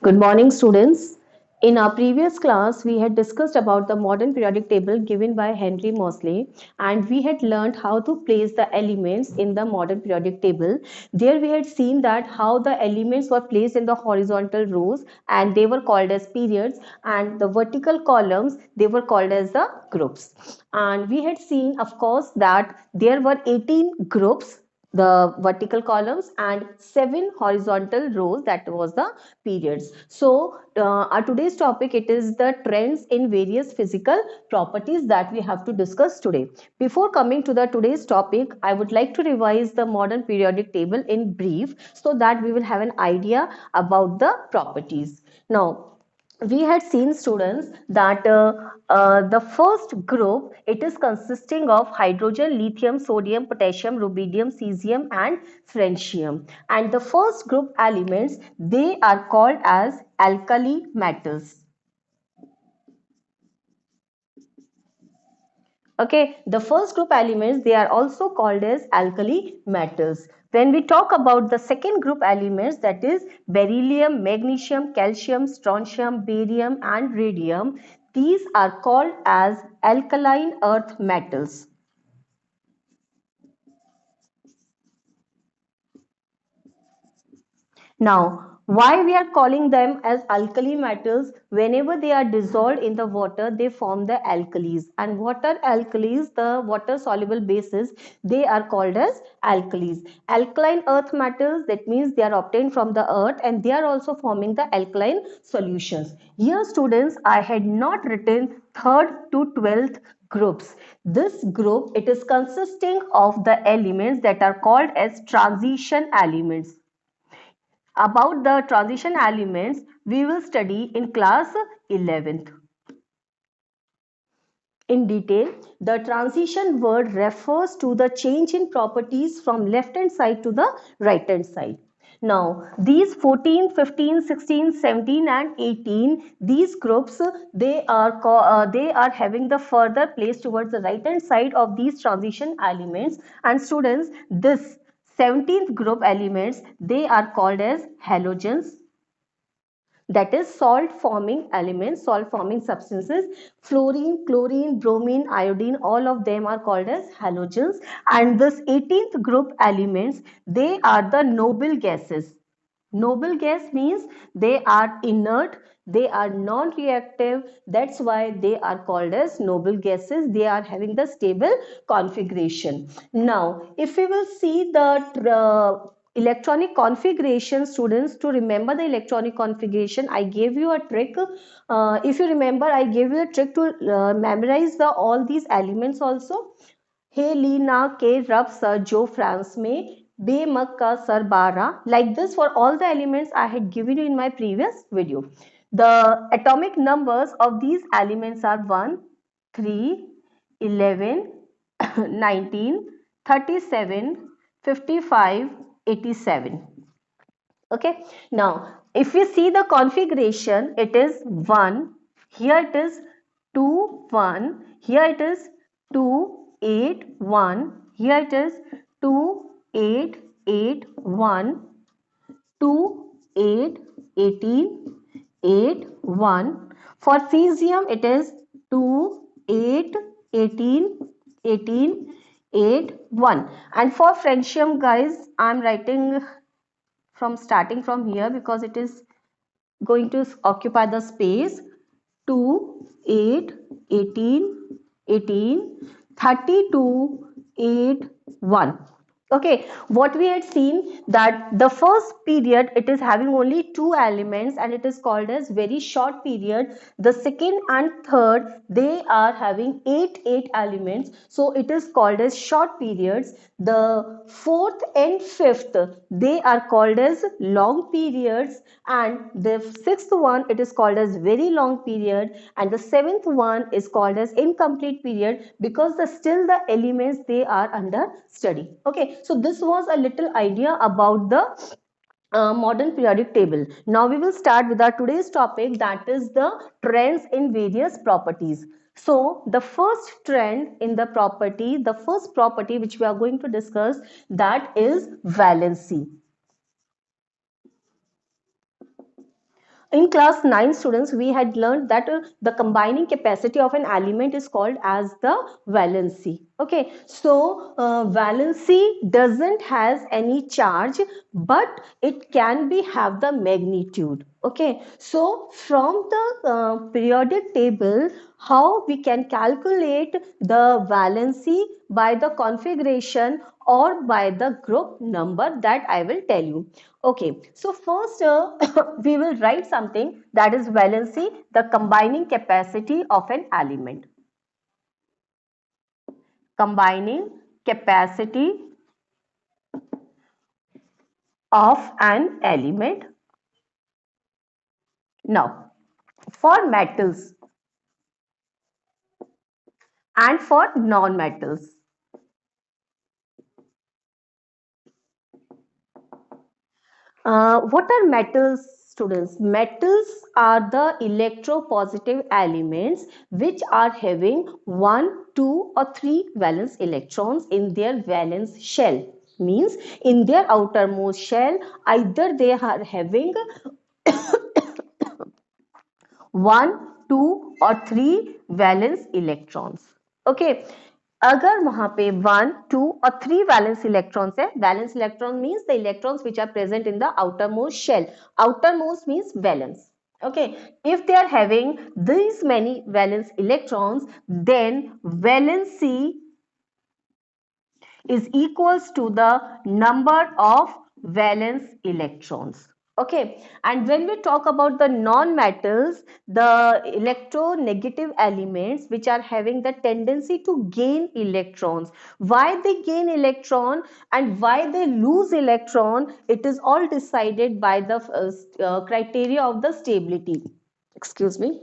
Good morning, students. In our previous class, we had discussed about the modern periodic table given by Henry Moseley, and we had learned how to place the elements in the modern periodic table. There we had seen that how the elements were placed in the horizontal rows and they were called as periods, and the vertical columns they were called as the groups. And we had seen, of course, that there were 18 groups, the vertical columns, and 7 horizontal rows, that was the periods. So our today's topic, it is the trends in various physical properties that we have to discuss today. Before coming to the today's topic, I would like to revise the modern periodic table in brief so that we will have an idea about the properties. Now, we had seen, students, that the first group, it is consisting of hydrogen, lithium, sodium, potassium, rubidium, cesium and francium, and the first group elements, they are called as alkali metals. Okay, the first group elements, they are also called as alkali metals. When we talk about the second group elements, that is beryllium, magnesium, calcium, strontium, barium and radium, these are called as alkaline earth metals. Now, why we are calling them as alkali metals? Whenever they are dissolved in the water, they form the alkalis. And what are alkalis? The water soluble bases, they are called as alkalis. Alkaline earth metals, that means they are obtained from the earth and they are also forming the alkaline solutions. Here, students, I had not written 3rd to 12th groups. This group, it is consisting of the elements that are called as transition elements. About the transition elements, we will study in class 11th. In detail, the transition word refers to the change in properties from left hand side to the right hand side. Now, these 14, 15, 16, 17 and 18, these groups, they are having the further place towards the right hand side of these transition elements. And students, this 17th group elements, they are called as halogens, that is salt forming elements, salt forming substances. Fluorine, chlorine, bromine, iodine, all of them are called as halogens. And this 18th group elements, they are the noble gases. Noble gas means they are inert, they are non-reactive, that's why they are called as noble gases. They are having the stable configuration. Now, if we will see the electronic configuration, students, to remember the electronic configuration, I gave you a trick. If you remember, I gave you a trick to memorize the all these elements also. हे लीना के रब sir जो France में बेमक का sir बारा. Like this, for all the elements I had given you in my previous video. The atomic numbers of these elements are 1, 3, 11, 19, 37, 55, 87. Okay, now if we see the configuration, it is 1, here it is 2, 1, here it is 2, 8, 1, here it is 2, 8, 8, 1, 2, 8, 18, 8, 1. For cesium, it is 2, 8, 18, 18, 8, 1. And for francium, guys, I am writing from starting from here because it is going to occupy the space. 2, 8, 18, 18, 32, 8, 1. Okay, what we had seen, that the first period, it is having only 2 elements and it is called as very short period. The second and third, they are having 8 elements, so it is called as short periods. The fourth and fifth, they are called as long periods, and the sixth one, it is called as very long period, and the seventh one is called as incomplete period, because still the elements, they are under study. Okay, so this was a little idea about the modern periodic table. Now we will start with our today's topic, that is the trends in various properties. So the first trend in the property, the first property which we are going to discuss, that is valency. In class 9 students, we had learned that the combining capacity of an element is called as the valency. Okay, so valency doesn't has any charge, but it can be have the magnitude. Okay, so from the periodic table, how we can calculate the valency by the configuration or by the group number, that I will tell you. Okay, so first we will write something, that is valency, the combining capacity of an element. Combining capacity of an element. Now, for metals and for non-metals. What are metals, students? Metals are the electropositive elements which are having 1, 2 or 3 valence electrons in their valence shell. Means in their outermost shell, either they are having 1, 2 or 3 valence electrons. Okay, अगर वहां पे 1, 2 और 3 valence electrons है, valence electron means the electrons which are present in the outermost shell. Outermost means valence. Okay, if they are having these many valence electrons, then valency is equals to the number of valence electrons. Okay, and when we talk about the non-metals, the electronegative elements which are having the tendency to gain electrons, why they gain electron and why they lose electron, it is all decided by the criteria of the stability. Excuse me.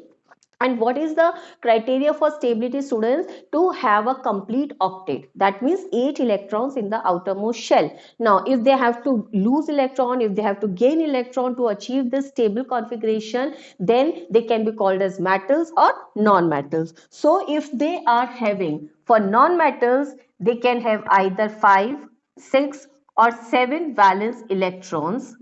And what is the criteria for stability, students? To have a complete octet, that means 8 electrons in the outermost shell. Now if they have to lose electron, if they have to gain electron to achieve this stable configuration, then they can be called as metals or non-metals. So if they are having, for non-metals, they can have either 5, 6 or 7 valence electrons.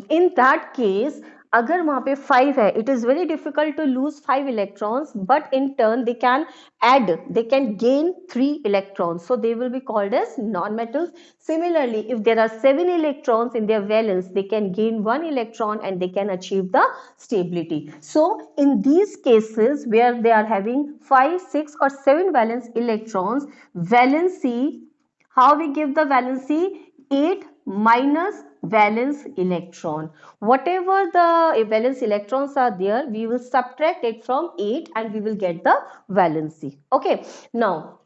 In that case, अगर वहां पे 5 है, it is very difficult to lose 5 electrons, but in turn they can add, they can gain 3 electrons, so they will be called as non-metals. Similarly, if there are 7 electrons in their valence, they can gain 1 electron and they can achieve the stability. So in these cases where they are having 5, 6 or 7 valence electrons, valency, how we give the valency? 8 minus valence electron. Whatever the valence electrons are there, we will subtract it from 8 and we will get the valency. Okay, now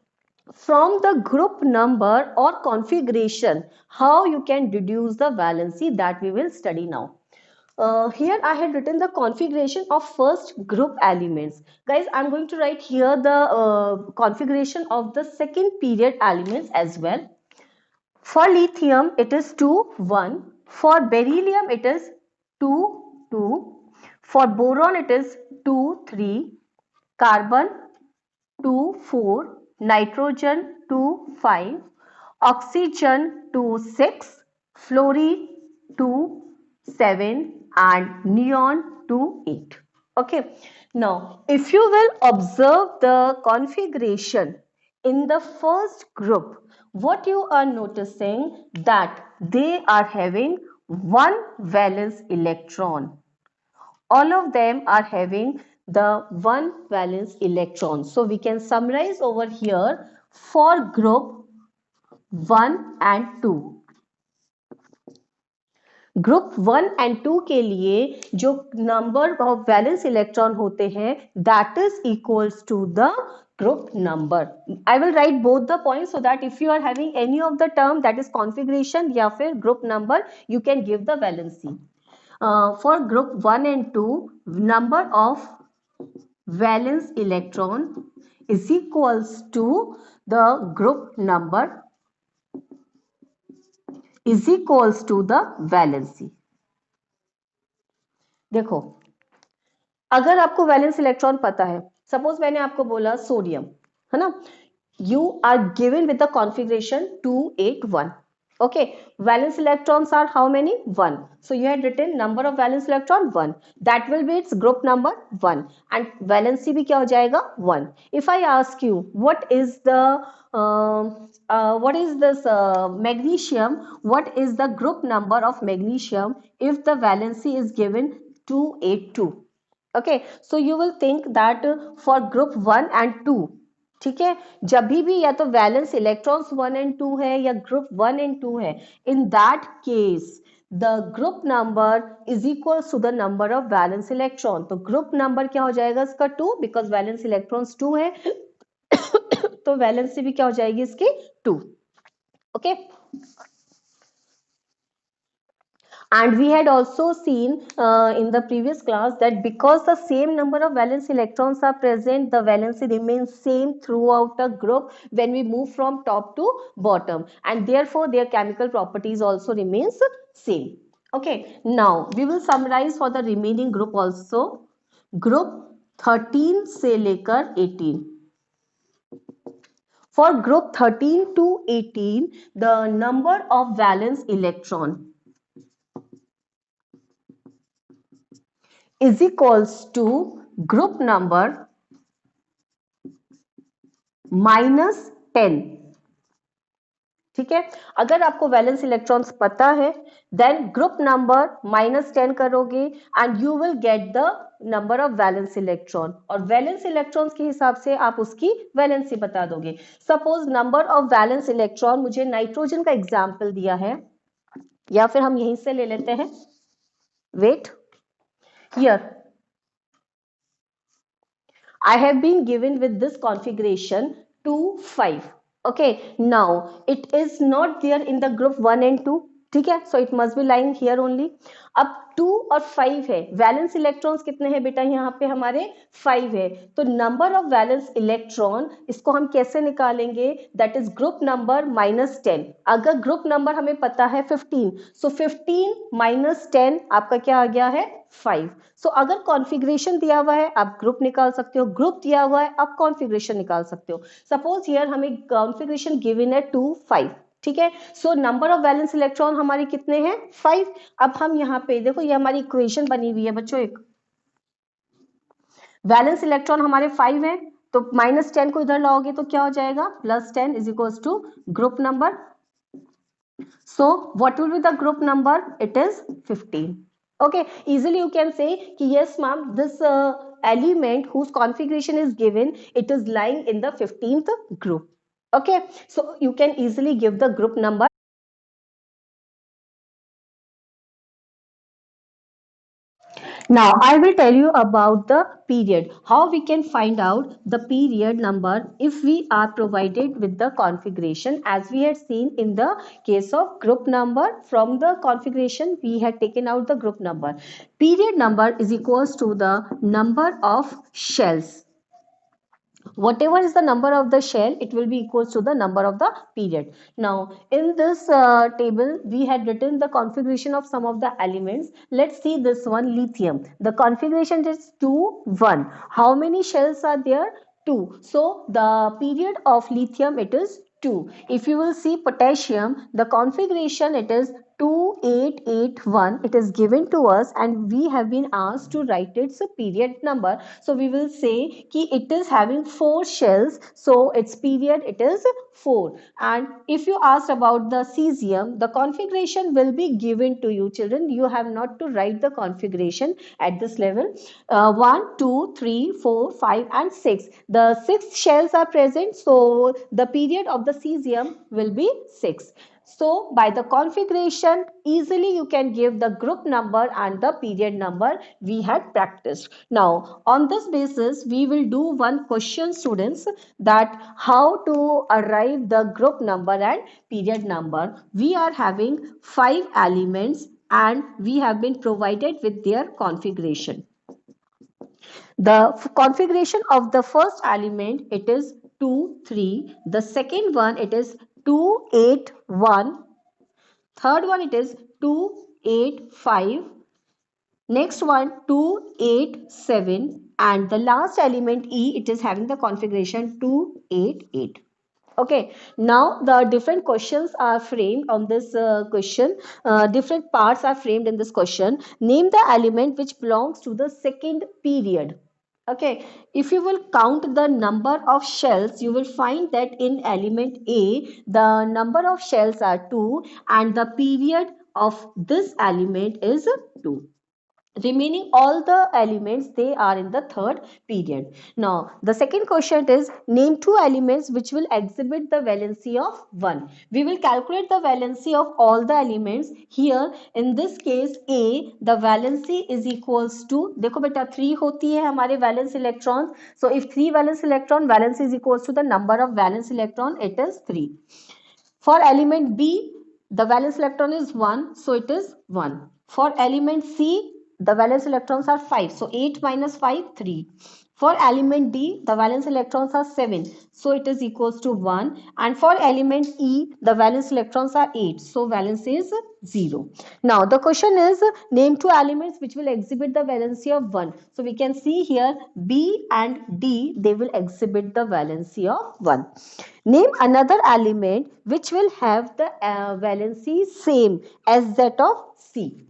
from the group number or configuration, how you can deduce the valency, that we will study now. Here I had written the configuration of first group elements. Guys, I'm going to write here the configuration of the second period elements as well. For lithium, it is 2, 1. For beryllium, it is 2, 2. For boron, it is 2, 3. Carbon, 2, 4. Nitrogen, 2, 5. Oxygen, 2, 6. Fluorine, 2, 7. And neon, 2, 8. Okay. Now, if you will observe the configuration in the first group, what you are noticing, that they are having 1 valence electron. All of them are having the 1 valence electron. So we can summarize over here for group 1 and 2. Group 1 and 2 के लिए जो number of valence electron होते हैं, that is equals to the group number. I will write both the points so that if you are having any of the term, that is configuration या फिर group number, you can give the valency. For group 1 and 2, number of valence electron is equals to the group number is equals to the valency. देखो, अगर आपको valence electron पता है, suppose मैंने आपको बोला सोडियम, है ना, you are given with the configuration 281. Okay, valence electrons are how many? 1. So you had written number of valence electron 1, that will be its group number 1, and valency भी क्या हो जाएगा 1. If I ask you what is this magnesium, what is the group number of magnesium if the valency is given 282? Okay, so you will think that for group 1 and 2, ठीक है, जब भी या तो वैलेंस इलेक्ट्रॉन्स 1 एंड 2 है या group 1 and 2 है, in that case the group number is equal to the number of valence electron. तो ग्रुप नंबर क्या हो जाएगा इसका 2, बिकॉज वैलेंस इलेक्ट्रॉन्स 2 है. तो वैलेंसी भी क्या हो जाएगी इसकी 2. Okay, and we had also seen in the previous class that because the same number of valence electrons are present, the valency remains same throughout a group when we move from top to bottom, and therefore their chemical properties also remains same. Okay, now we will summarize for the remaining group also. Group 13 से लेकर 18. For group 13 to 18, the number of valence electron is equals to group number -10. ठीक है, अगर आपको valence electrons पता है then group number -10 करोगे and you will get the number of valence electron, और वैलेंस इलेक्ट्रॉन्स के हिसाब से आप उसकी वैलेंसी बता दोगे. Suppose number of valence electron, मुझे नाइट्रोजन का एग्जाम्पल दिया है, या फिर हम यहीं से ले लेते हैं. Wait, here I have been given with this configuration 2, 5. Okay, now it is not there in the group 1 and 2. ठीक है, so it must be lying here only. अब 2 और 5 है, वैलेंस इलेक्ट्रॉन्स कितने हैं बेटा यहाँ पे हमारे 5 है. तो नंबर ऑफ वैलेंस इलेक्ट्रॉन इसको हम कैसे निकालेंगे? That is group number -10. अगर ग्रुप नंबर हमें पता है 15, सो 15 - 10 आपका क्या आ गया है 5. सो अगर कॉन्फ़िगरेशन दिया हुआ है आप ग्रुप निकाल सकते हो, ग्रुप दिया हुआ है आप कॉन्फ़िगरेशन निकाल सकते हो. सपोज हियर हमें कॉन्फ़िगरेशन गिवन है 2, 5. ठीक है, so number of valence electron हमारे कितने हैं 5. अब हम यहाँ पे देखो, ये हमारी इक्वेशन बनी हुई है बच्चों. एक वैलेंस इलेक्ट्रॉन हमारे 5 है, तो -10 को इधर लाओगे तो क्या हो जाएगा +10 is equal to group number. So what will be the group number? It is 15. Okay, easily you can say कि yes ma'am, this element whose configuration is given, it is lying in the 15th group. Okay, so you can easily give the group number. Now I will tell you about the period, how we can find out the period number if we are provided with the configuration, as we had seen in the case of group number. From the configuration we had taken out the group number. Period number is equals to the number of shells. Whatever is the number of the shell, it will be equals to the number of the period. Now in this table we had written the configuration of some of the elements. Let's see this one, lithium. The configuration is 2, 1. How many shells are there? 2. So the period of lithium, it is 2. If you will see potassium, the configuration, it is 2881. It is given to us and we have been asked to write its period number. So we will say कि it is having 4 shells, so its period, it is 4. And if you asked about the cesium, the configuration will be given to you. Children, you have not to write the configuration at this level. 1, 2, 3, 4, 5 and 6. The 6 shells are present, so the period of the cesium will be 6. So by the configuration, easily you can give the group number and the period number we had practiced. Now on this basis we will do one question, students, that how to arrive the group number and period number. We are having 5 elements and we have been provided with their configuration. The configuration of the first element, it is 2, 3. The second one, it is 2, 8, 1. Third one, it is 2, 8, 5. Next one, 2, 8, 7. And the last element E, it is having the configuration 2, 8, 8. Okay, now the different questions are framed on this question. Different parts are framed in this question. Name the element which belongs to the second period. Okay, if you will count the number of shells, you will find that in element A, the number of shells are 2 and the period of this element is 2. Remaining all the elements, they are in the third period. Now the second question is, name two elements which will exhibit the valency of 1. We will calculate the valency of all the elements. Here in this case A, the valency is equals to, देखो बेटा 3 होती है हमारे valence electrons. So if 3 valence electron, valence is equals to the number of valence electron, it is 3. For element B, the valence electron is 1, so it is 1. For element C, the valence electrons are 5, so 8 minus 5, 3. For element D, the valence electrons are 7, so it is equals to 1. And for element E, the valence electrons are 8, so valence is 0. Now the question is, name two elements which will exhibit the valency of 1. So we can see here B and D, they will exhibit the valency of 1. Name another element which will have the valency same as that of C.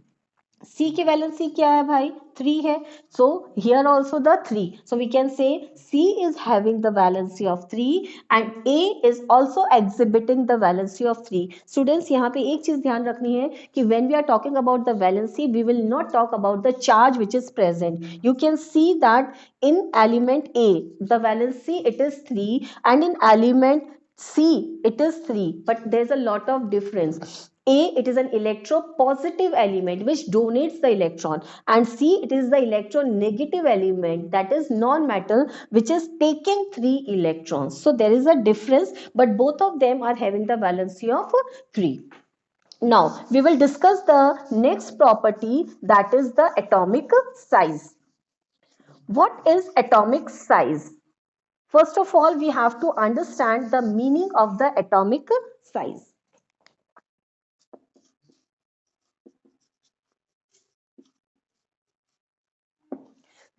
C की valency क्या है भाई 3 है. So here also the 3. So we can say C is having the valency of 3 and A is also exhibiting the valency of 3. Students यहाँ पे एक चीज ध्यान रखनी है कि when we are talking about the valency, we will not talk about the charge which is present. You can see that in element A, the valency it is 3 and in element C it is 3, but there's a lot of difference. A, it is an electropositive element which donates the electron, and C, it is the electronegative element, that is non-metal, which is taking 3 electrons. So there is a difference, but both of them are having the valency of 3. Now we will discuss the next property, that is the atomic size. What is atomic size? First of all, we have to understand the meaning of the atomic size.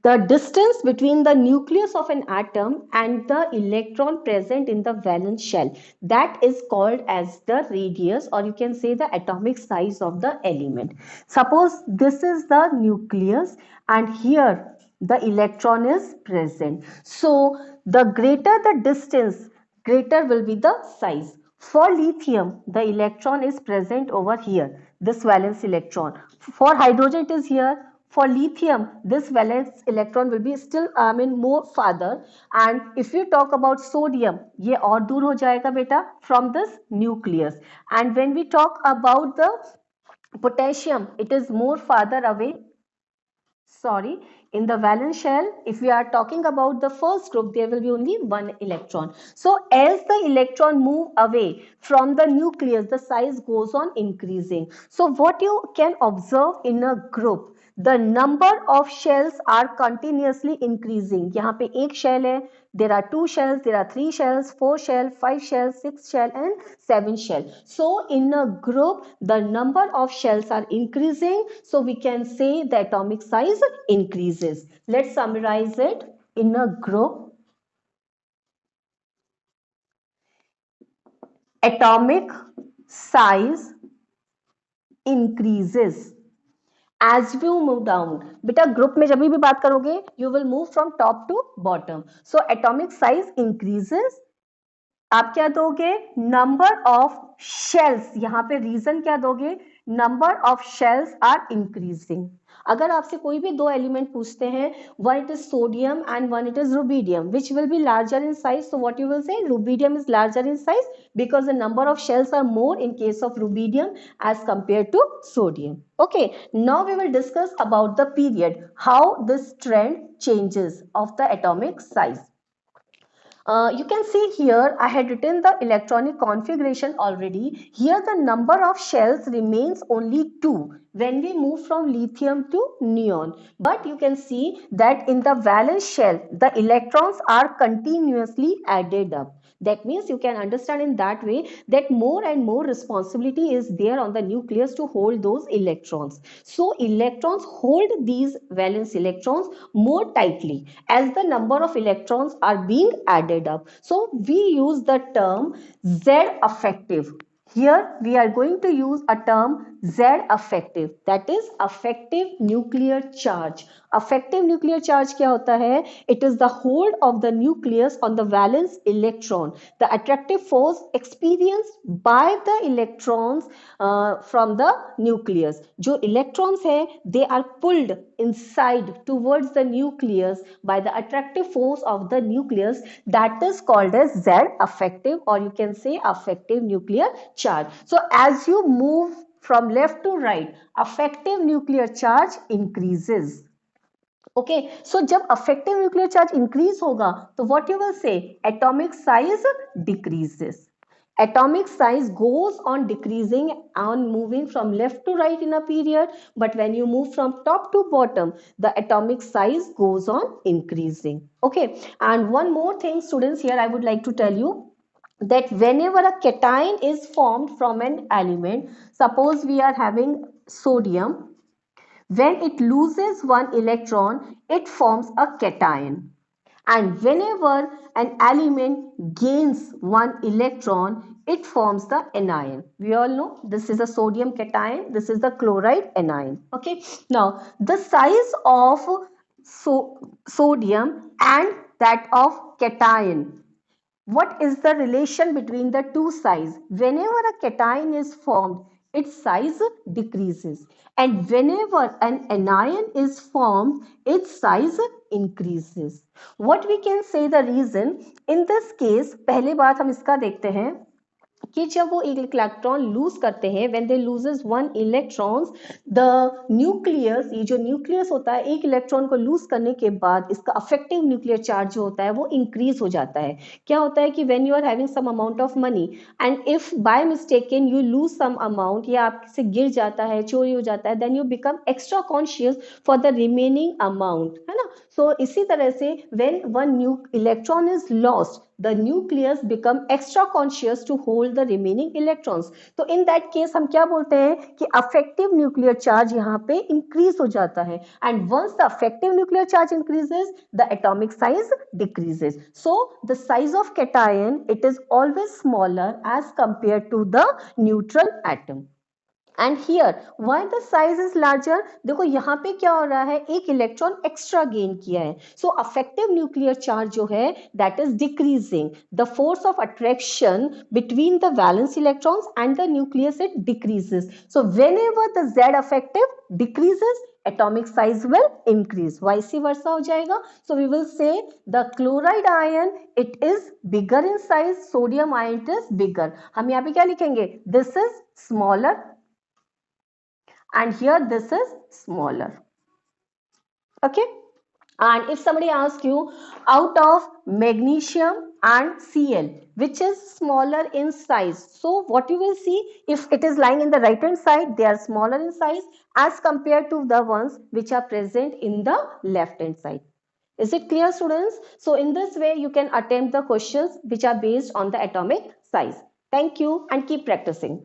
The distance between the nucleus of an atom and the electron present in the valence shell, that is called as the radius, or you can say the atomic size of the element. Suppose this is the nucleus and here the electron is present. So the greater the distance, greater will be the size. For lithium, the electron is present over here, this valence electron. For hydrogen, it is here. For lithium, this valence electron will be still more farther. And if you talk about sodium, ये और दूर हो जाएगा बेटा from this nucleus. And when we talk about the potassium, it is more farther away. Sorry, in the valence shell, if we are talking about the first group, there will be only one electron. So as the electron move away from the nucleus, the size goes on increasing. So what you can observe in a group, the number of shells are continuously increasing. यहाँ पे एक shell है, there are 2 shells, there are 3 shells, 4 shells, 5 shells, 6 shells and 7 shells. So in a group, the number of shells are increasing. So we can say the atomic size increases. Let's summarize it. In a group, atomic size increases as you move down. बेटा group में जब भी बात करोगे, you will move from top to bottom. So atomic size increases. आप क्या दोगे? Number of shells. यहाँ पे रीजन क्या दोगे? Number of shells are increasing. अगर आपसे कोई भी दो एलिमेंट पूछते हैं, one it is sodium and one it is rubidium, which will be larger in size, so what you will say? Rubidium is larger in size because the number of shells are more in case of rubidium as compared to sodium. Okay, now we will discuss about the period, how this trend changes of the atomic size. You can see here I had written the electronic configuration already. Here the number of shells remains only 2 when we move from lithium to neon. But you can see that in the valence shell, the electrons are continuously added up. That means you can understand in that way that more and more responsibility is there on the nucleus to hold those electrons. So electrons hold these valence electrons more tightly as the number of electrons are being added up. So we use the term Z effective. Here we are going to use a term Z effective, that is effective nuclear charge. Effective nuclear charge क्या होता है? It is the hold of the nucleus on the valence electron, the attractive force experienced by the electrons from the nucleus. जो electrons है, they are pulled inside towards the nucleus by the attractive force of the nucleus, that is called as Z effective, or you can say effective nuclear charge. So as you move from left to right, effective nuclear charge increases. Okay, so जब effective nuclear charge increase होगा तो what you will say, atomic size decreases. Atomic size goes on decreasing on moving from left to right in a period, but when you move from top to bottom, the atomic size goes on increasing. Okay, and one more thing students, here I would like to tell you that whenever a cation is formed from an element, suppose we are having sodium, when it loses one electron, it forms a cation. And whenever an element gains one electron, it forms the anion. We all know this is a sodium cation, this is the chloride anion. Okay. Now, the size of sodium and that of cation, what is the relation between the two size? Whenever a cation is formed, its size decreases, and whenever an anion is formed, its size increases. What we can say the reason? In this case, पहले बात हम इसका देखते हैं कि जब वो एक इलेक्ट्रॉन लूज करते हैं, when they loses one electrons, the nucleus, ये जो न्यूक्लियस होता है, एक इलेक्ट्रॉन को लूज करने के बाद इसका अफेक्टिव न्यूक्लियर चार्ज जो होता है वो इंक्रीज हो जाता है. क्या होता है कि when you are having some amount of money and if by mistaken you lose some amount, या आपसे गिर जाता है, चोरी हो जाता है, then you become extra conscious for the remaining amount, है ना. सो इसी तरह से when one new electron is lost, the nucleus become extra conscious to hold the remaining electrons. तो in that case हम क्या बोलते हैं कि affective nuclear charge यहाँ पे increase हो जाता है, and once the affective nuclear charge increases, the atomic size decreases. So the size of cation, it is always smaller as compared to the neutral atom. And here why the size is larger, देखो यहाँ पे क्या हो रहा है, एक electron extra gain किया है. सो अफेक्टिव न्यूक्लियर चार्ज जो है that is decreasing, the force of attraction between the valence electrons and the nucleus it decreases. So whenever the Z affective decreases, atomic size will increase, vice versa हो जाएगा. So we will say the chloride ion, it is bigger in size, sodium ion is bigger. हम यहाँ पे क्या लिखेंगे, this is smaller and here this is smaller. Okay, and if somebody asks you, out of magnesium and Cl, which is smaller in size, so what you will see, if it is lying in the right hand side, they are smaller in size as compared to the ones which are present in the left hand side. Is it clear, students? So in this way you can attempt the questions which are based on the atomic size. Thank you and keep practicing.